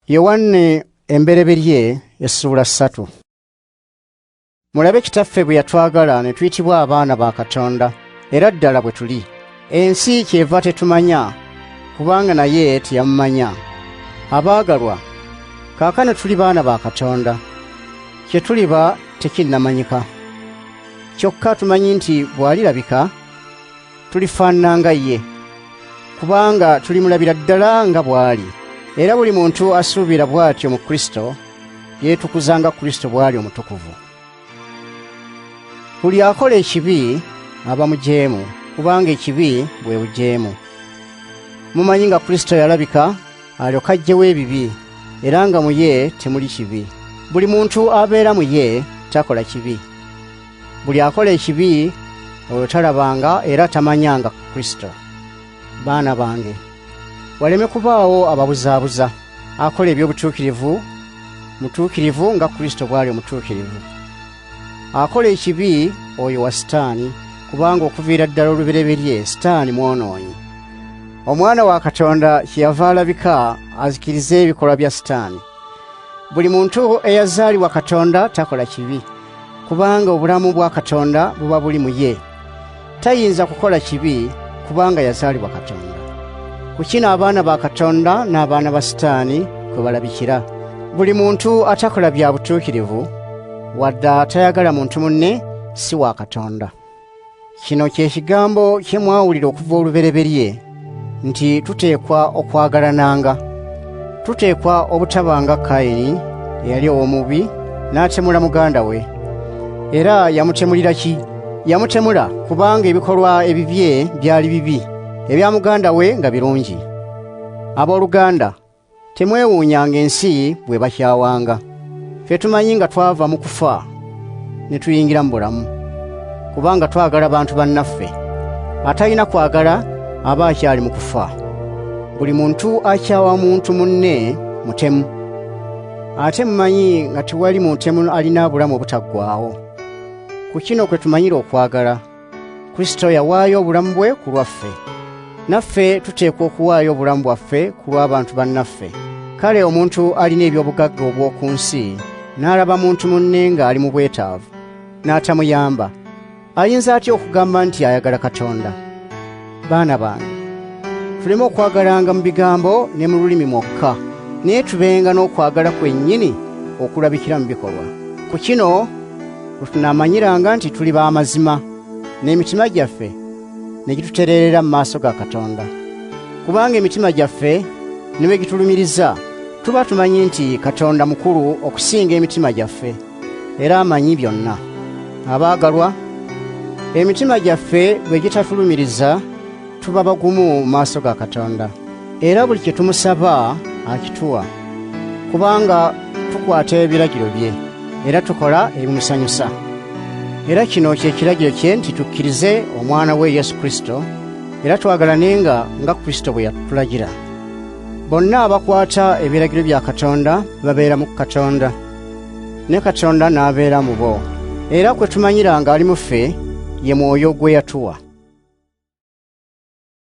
Yokaana Essuula Essuula 3. Mulabe kitaffe bwe yatwagala ne tuyitibwa abaana ba Katonda, era ddala bwe tuli. Ensi kyeva tetumanya, kubanga naye teyamumanya. Abaagalwa, kaakano tuli baana ba Katonda, kye tuliba tekinnamanyika. Kyokka tumanyi nti bw'alirabika tulifaanana nga ye, kubanga tulimulabira ddala nga bw'ali. Era buli muntu asuubira bw'atyo mu Kristo yeetukuza nga Kristo bw'ali omutukuvu. Buli akola ekibi aba mujeemu, kubanga ekibi bwe bujeemu. Mumanyi nga Kristo yalabika alyoka aggyewo ebibi, era nga mu ye temuli kibi. Buli muntu abeera mu ye takola kibi. Buli akola ekibi oyo talabanga era tamanyanga Kristo. Baana bange, waleme kubaawo ababuzaabuza. Akola eby'obutuukirivu mutuukirivu nga Kristo bw'ali omutuukirivu. Akola ekibi oyo wa Sitaani, kubanga okuviira ddala olubereberye Sitaani mwonoonyi. Omwana wa Katonda kyeyava alabika azikirize ebikolwa bya Sitaani. Buli muntu eyazaalibwa Katonda takola kibi, kubanga obulamu bwa Katonda buba buli mu ye. Tayinza kukola kibi kubanga yazaalibwa Katonda. Ku kino abaana ba Katonda n'abaana ba Sitaani kwe balabikira. Buli muntu atakola bya butuukirivu wadde atayagala muntu munne si wa Katonda. Kino kye kigambo kye mwawulira okuva olubereberye, nti tuteekwa okwagalananga. Tuteekwa obutabanga Kayini eyali omubi n'atemula muganda we. Era yamutemulira ki? Yamutemula kubanga ebikolwa ebibye byali bibi, ebya muganda we nga birungi. Abooluganda, temwewuunyanga ensi bwe bakyawanga. Ffe tumanyi nga twava mu kufa ne tuyingira mu bulamu, kubanga twagala bantu bannaffe. Atalina kwagala aba akyali mu kufa. Buli muntu akyawa muntu munne mutemu. Ate mumanyi nga tewali mutemu alina bulamu obutaggwaawo. Ku kino kwe tumanyira okwagala. Kristo yawaayo obulamu bwe ku lwaffe. Naffe tuteekwa okuwaayo obulamu bwaffe ku lw'abantu bannaffe. Kale omuntu alina eby'obugagga obw'oku nsi n'alaba muntu munne ng'ali mu bwetaavu n'atamuyamba, ayinza atya okugamba nti ayagala Katonda? Baana bange, tuleme okwagalanga mu bigambo ne mu lulimi mwokka, naye tubenga n'okwagala kwennyini okulabikira mu bikolwa. Ku kino tunaamanyiranga nti tuli b'amazima, n'emitima gyaffe ne gitutereerera mu maaso ga Katonda. Kubanga emitima gyaffe ne bwe gitulumiriza, tuba tumanyi nti Katonda mukulu okusinga emitima gyaffe, era amanyi byonna. Abaagalwa, emitima gyaffe bwe gitatulumiriza, tuba bagumu mu maaso ga Katonda. Era buli kye tumusaba akituwa, kubanga tukwata ebiragiro bye, era tukola ebimusanyusa. Era kino kye kiragiro kye nti tukkirize omwana we Yesu Kristo, era twagalanenga nga Kristo bwe yatulagira. Bonna abakwata ebiragiro bya Katonda babeera mu Katonda, ne Katonda n'abeera mu bo. Era kwe tumanyira nga ali mu ffe ye Mwoyo gwe yatuwa.